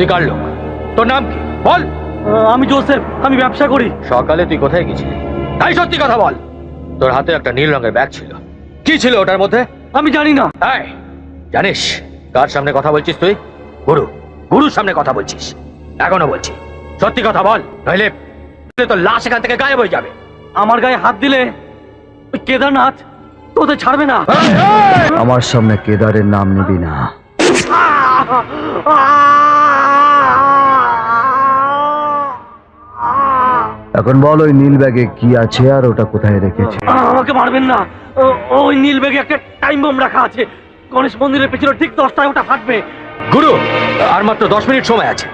তুই কার লোক? তোর নাম কি বল? আমি জোসেফ, আমি ব্যবসা করি। সকালে তুই কোথায় গেছিলি? তাই সত্যি কথা বল। তোর হাতে একটা নীল রঙের ব্যাগ ছিল, কি ছিল ওটার মধ্যে? আমি জানি না। এই, জানিস কার সামনে কথা বলছিস তুই? গুরু, গুরুর সামনে কথা বলছিস। এখনো বলছি, সত্যি কথা বল, নইলে তোর লাশ এখান থেকে গায়েব হয়ে যাবে। আমার গায়ে হাত দিলে ওই কেদারনাথ তোদের ছাড়বে না। আমার সামনে কেদারের নাম নিবি না। এখন বল ওই নীল ব্যাগে কি আছে আর ওটা কোথায় রেখেছে? আমাকে মারবেন না। ওই নীল ব্যাগে একটা টাইম বোম রাখা আছে। গণেশ মন্দিরের পেছনে ঠিক 10টায় ওটা ফাটবে। গুরু, আর মাত্র 10 মিনিট সময় আছে।